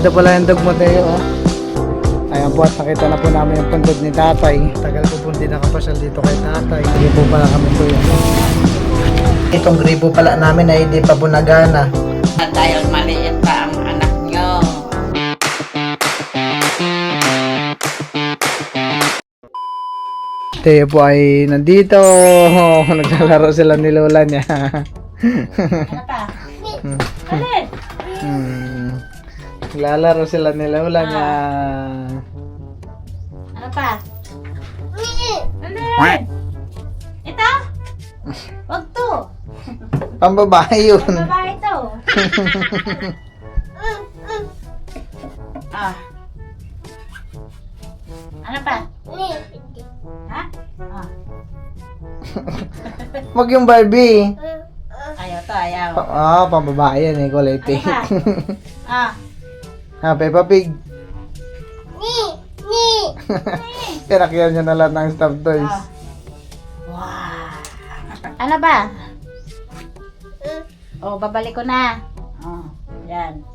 Ito pala yung dog mo, Teo, oh. Ayan po, at nakita na po namin yung pundod ni tatay. Tagal po hindi nakapasyal dito kay tatay. Hindi po pala kami po yun. Itong gripo pala namin ay hindi pa po nagana. Dahil maliit pa ang anak nyo. Teo po ay nandito. Naglalaro sila ni lola niya. Ano pa? Alin? Naglalaro sila ni lola niya. Ano pa? Alin? Ito? Wag to. Pambabae yun. Babae to. Ah. Ano pa? Ha? Ah. Wag yung Barbie. Ayaw to, ayaw. Pambabae yan eh. Kulay Ano pink. pa? Ah. Peppa Pig. Kinakyan niya na lahat ng stuffed toys. Ah. Wow. Ano ba? Oh, babalik ko na. Oh, yan.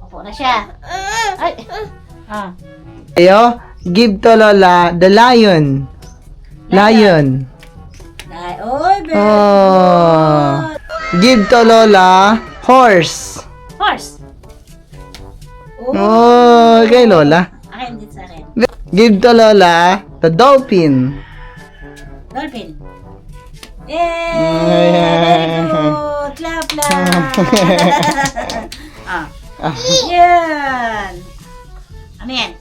Upo na siya. Ay. Ah. Ayo, give to Lola the lion. Lion. Ay, oy, baby. Oh. Give to Lola horse. Horse. Oh, kay Lola. Akin din sa akin. Give to Lola the dolphin. Dolphin. Yay! Very good. Clap, clap. Ah. Yan. Ano yan?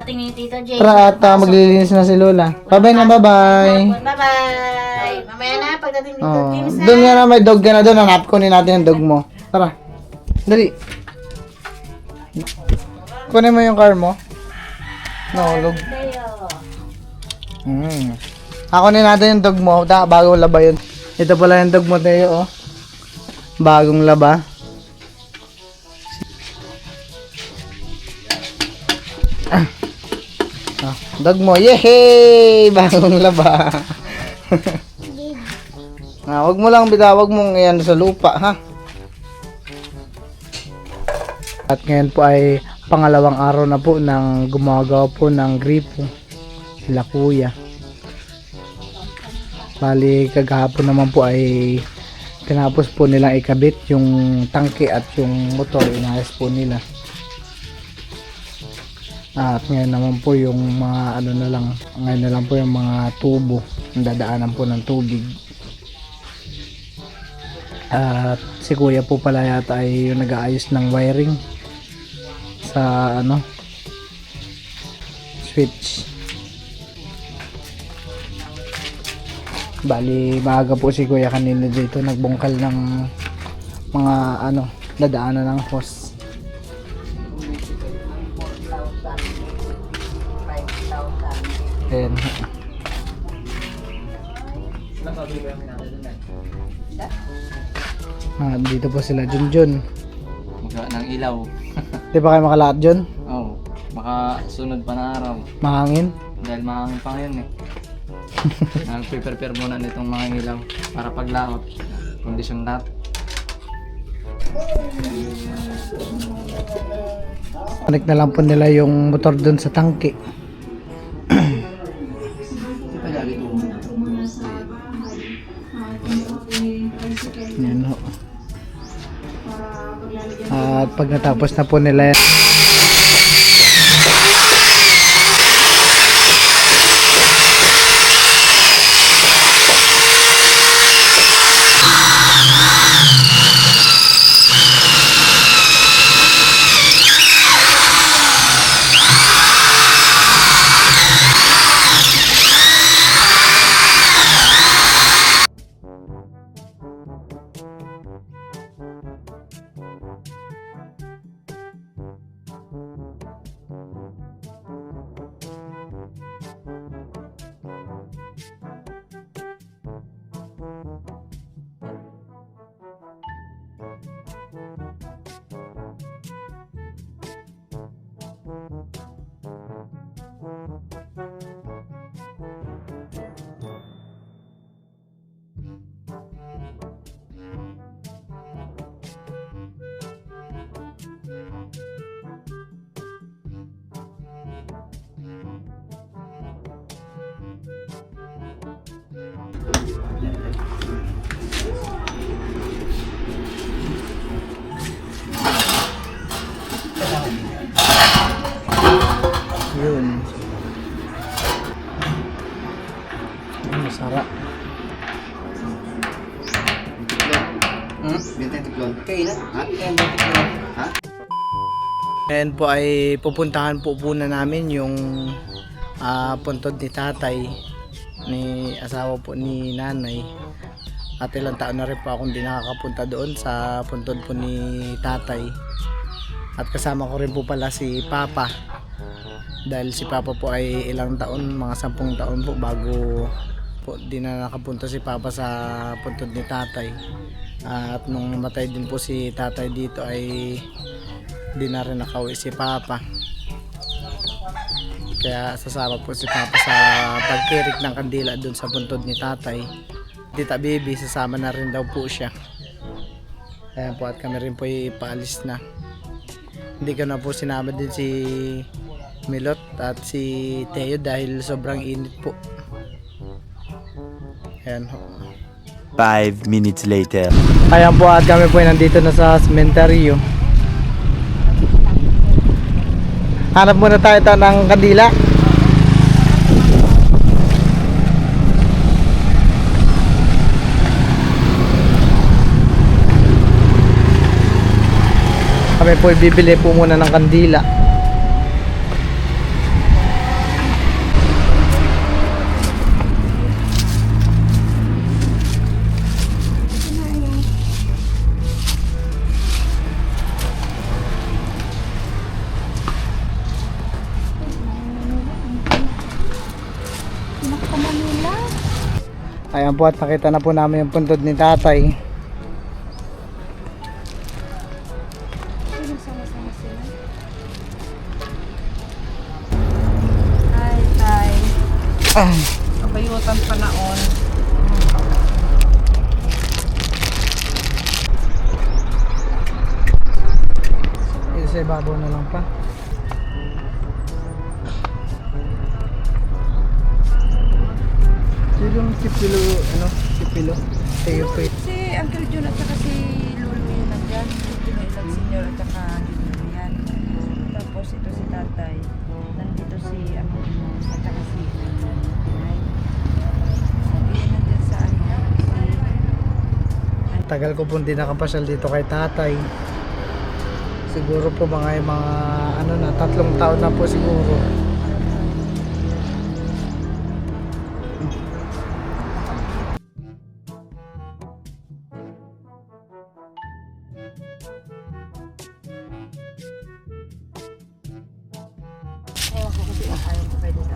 Tingin ni Tito Jay. Tara at maglilinis na si Lola. Bye-bye na, bye-bye. Bye-bye. Mamaya na, pagdating ni Tito Oh, James. doon nga na may dog ka na doon. Hanap kunin natin yung dog mo. Tara. Dali. Kunin mo yung car mo. Nahulog. Kunin natin yung dog mo. Bagong laba yun. Ito pala yung dog mo, Teo, oh. Bagong laba. Dog mo. Yehey! Bagong laba. Wag mo lang bitawag mong iyan sa lupa, ha? At ngayon po ay pangalawang araw na po nang gumagawa po ng gripo sila kuya. Bali kagahapon naman po ay tinapos po nilang ikabit yung tangke at yung motor, inayos po nila. At ngayon naman po yung mga ano na lang, ngayon na lang po yung mga tubo, ang dadaanan po ng tubig. At si kuya po pala yata ay yung nag-aayos ng wiring sa ano switch. Bali maaga po si kuya kanina dito nagbungkal ng mga ano dadaanan ng hose. Ayan. Dito po sila Junjun. Magawa ng ilaw. Di ba kayo makalaat Jun? Oo. Makasunod pa na araw. Mahangin? Dahil mahangin pa ngayon eh. Nag-prepare muna nitong mga ilaw para paglaot. Kondisyon lahat. Connect na lang po nila yung motor dun sa tangke. Yan ho. At pag natapos na po nila Ngayon po ay pupuntahan po muna namin yung puntod ni tatay, ni asawa po ni nanay. At ilang taon na rin po akong di nakakapunta doon sa puntod po ni tatay. At kasama ko rin po pala si Papa. Dahil si Papa po ay ilang taon, mga 10 taon po bago po di na nakapunta si Papa sa puntod ni tatay. At nung namatay din po si tatay dito ay di na rin nakauwi si Papa. Kaya sasama po si Papa sa pagtirik ng kandila dun sa puntod ni tatay. Tita Baby, sasama na rin daw po siya. Ayan po, at kami rin po ipaalis na. Hindi ko na po sinama din si Milot at si Teo dahil sobrang init po. Ayan ho. 5 minutes later. Ayan po, at kami po nandito na sa sementeryo. Hanap muna tayo ng kandila. Kami po bibili po muna ng kandila. Ayan po, at nakita na po namin yung puntod ni tatay. Hi, Tay. Ah, Kabayutan pa naon. ito sa ibabaw na lang pa. Yung sipilo, sipilo. Tayo po. Si Uncle Jun at saka si Lolo yun nandyan. Ito na ilang senior at saka junior yan. Tapos ito si tatay. Nandito si Uncle Jun at saka si nanay. Sabi yun nandyan sa ano. Tagal ko po hindi nakapasyal dito kay tatay. Siguro po mga 3 taon na po siguro. Ewan ko kasi ayaw ko kayo dito.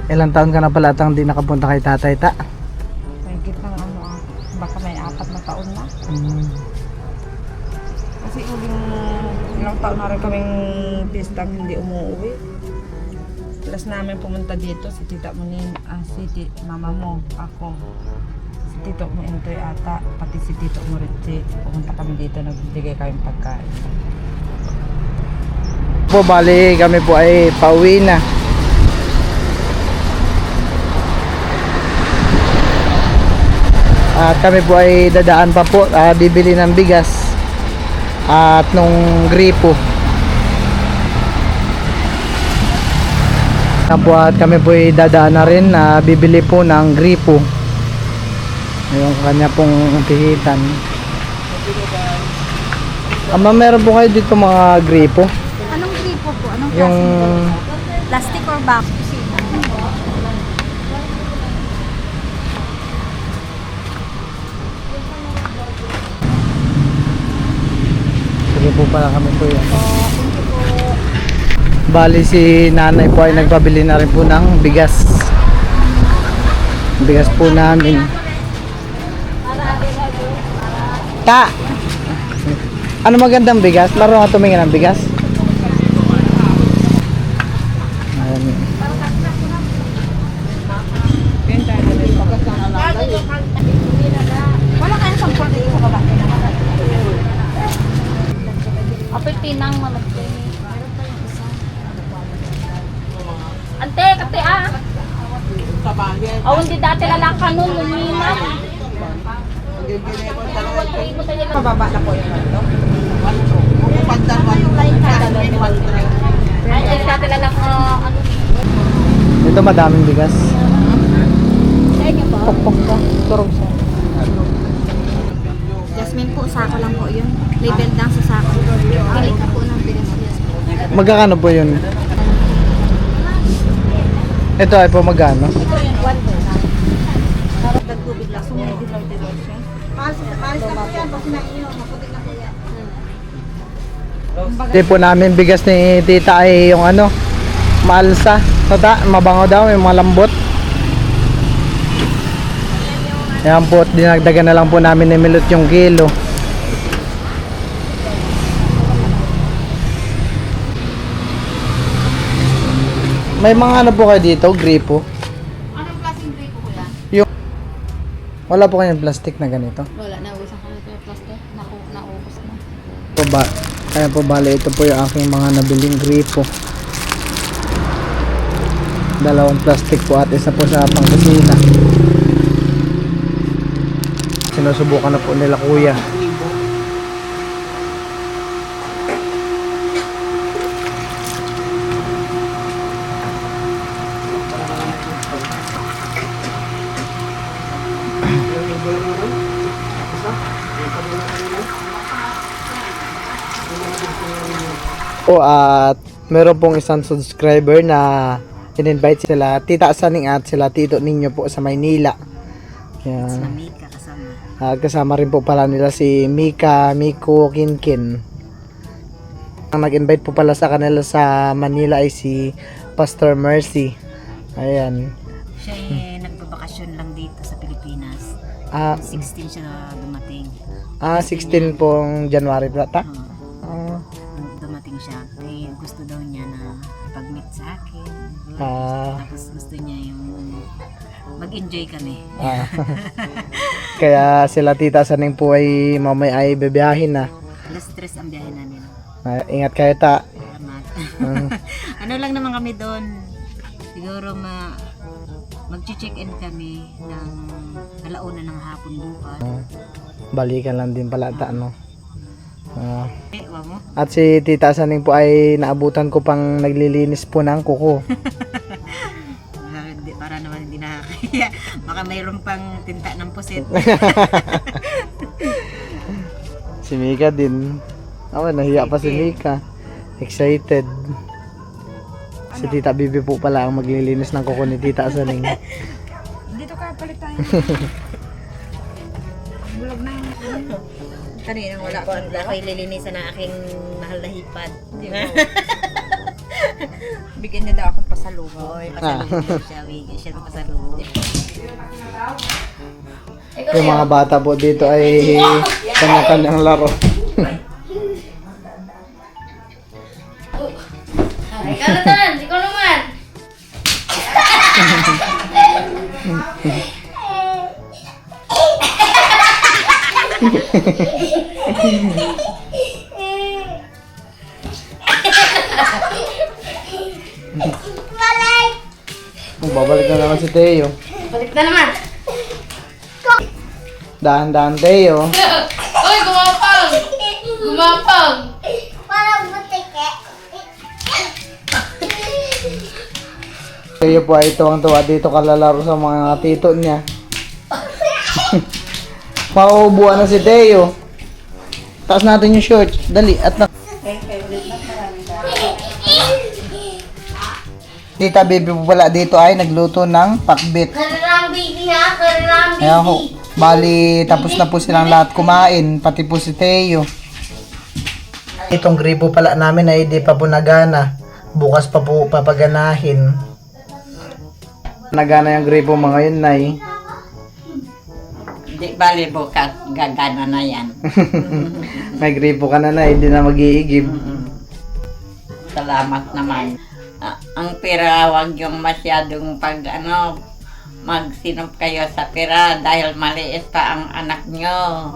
Ilang taon ka na pala atang hindi nakapunta kay tatay ta? Mahigit ng baka may 4 na taon na. Kasi ilang taon na rin kaming pistang hindi umuwi. Last namin pumunta dito, si tita mo si mama mo, ako. Si tito mo Intoy ata, pati si tito mo Richie. Pumunta kami dito, nagbigay kami pagkain. Po bali kami po ay pauwi na. At kami po ay dadaan pa po, bibili ng bigas at nung gripo. At kami po ay dadaan na rin, bibili po ng gripo. Yung kanya pong pihitan. Ama, meron po kayo dito mga gripo? Anong gripo po? Anong Yung plastic or box? sige po pala kami po yan. Bali si nanay po ay nagpabili na rin po ng bigas. Bigas po namin. Ta! Ano magandang bigas? Laro nga tumingin ng bigas. Ayan. Wala kayong sampol dito sa baba. Apit pinang malagay. Ante, kate oh, hindi dati lalaka nun, luminam. Pababa na po yung ano. Ay, dati lalaka, ano. Dito madaming bigas. Sa inyo po? Pokpok ka. Turog siya. Jasmine po, sako lang po yun. Label lang sa sako. Pili ka po ng bigas. Magkano po yun? Ito ay po magkano? Ito yung 1 po. Nagtubig lang. Sumedi lang din siya. Palis na po yan. Pag sinaiyo, maputik na po yan. Hindi po namin bigas ni tita ay yung ano, maalsa. Tata, mabango daw, may malambot. Ayan po, dinagdagan na lang po namin ni Milot yung kilo. May mga ano po kayo dito, gripo. Anong klaseng gripo ko yan? Yung wala po kayong plastic na ganito. Wala, naubusan ko na ito yung plastic. Naubos na. Po ba? Kaya po bale, ito po yung aking mga nabiling gripo. Dalawang plastic po at isa po sa pangkusina. Sinusubukan na po nila kuya. O at meron pong isang subscriber na in-invite sila Tita Saning at sila Tito Ninyo po sa Maynila. Yan. Mika kasama. At kasama rin po pala nila si Mika, Miko, Kinkin. Ang nag-invite po pala sa kanila sa Manila ay si Pastor Mercy. Ayan. Siya ay nagbabakasyon lang dito sa Pilipinas. Ah, 16 siya dumating. 16 pong January plata. Oo. Dumating siya. Eh, gusto daw niya na pag-meet sa akin. Tapos gusto niya yung mag-enjoy kami. Kaya sila Tita Saning po ay mamay ay bebiyahin na. Alas 3 ang biyahe namin. Ingat kayo ta. Salamat. Ano lang naman kami doon. Siguro mag-check-in kami ng alauna ng hapon bukas. Balikan lang din pala ta, no? Ewa mo? At si Tita Saning po ay naabutan ko pang naglilinis po ng kuko. Para naman hindi nakakaya. Baka mayroon pang tinta ng pusit. Si Mika din. Nahiya pa si Mika. Excited. Si Tita Bibi po pala ang maglilinis ng kuko ni Tita Saning. Dito ka, palit tayo. Bulag na yung Kanina wala ko. Ako'y lilinisan ng aking mahal na hipad. bigyan niya daw akong pasalubong. Oy, pasalubong siya. Bigyan siya ng pasalubong. Yung mga bata po dito ay kanya-kanyang laro. Ikaw na tan, ikaw naman. Babalik na naman si Teo. Balik na naman. Dahan-dahan Teo. Uy, gumapang. Gumapang. Teo po ay tuwang-tuwa dito kalalaro sa mga tito niya. Mauubuan na si Teo. Taas natin yung short. Dali. At na... Tita Baby po pala dito ay nagluto ng pakbit. Karang baby ha, karang Ayan ho. Bali, tapos na po silang lahat kumain. Pati po si Teo. Itong gripo pala namin ay di pa po nagana. Bukas pa po papaganahin. Nagana yung gripo mga yun, Nay. Di bali bukas gagana na yan. May gripo ka na, Nay. Hindi na mag-iigib. Salamat naman. Ang pera, wag yung masyadong magsinop kayo sa pera dahil maliit pa ang anak nyo.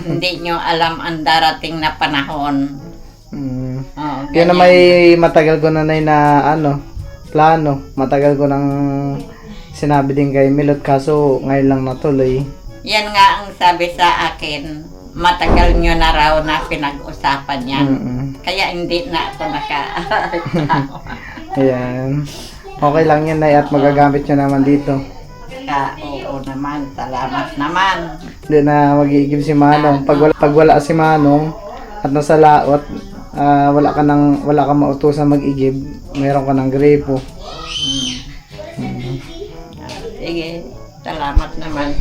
Hindi nyo alam ang darating na panahon. Oh, Yun na may matagal ko na, Nay, na plano. Matagal ko nang sinabi din kay Milot kaso ngayon lang natuloy. Yan nga ang sabi sa akin, matagal nyo na raw na pinag-usapan yan. Kaya hindi na ako Ayan. Okay lang yan, Nay, at magagamit nyo naman dito. Oo naman, salamat naman. Hindi na mag-iigib si Manong. Pag wala si Manong at nasa laot, wala kang mautusan mag-igib, meron ka ng gripo. Sige, salamat naman.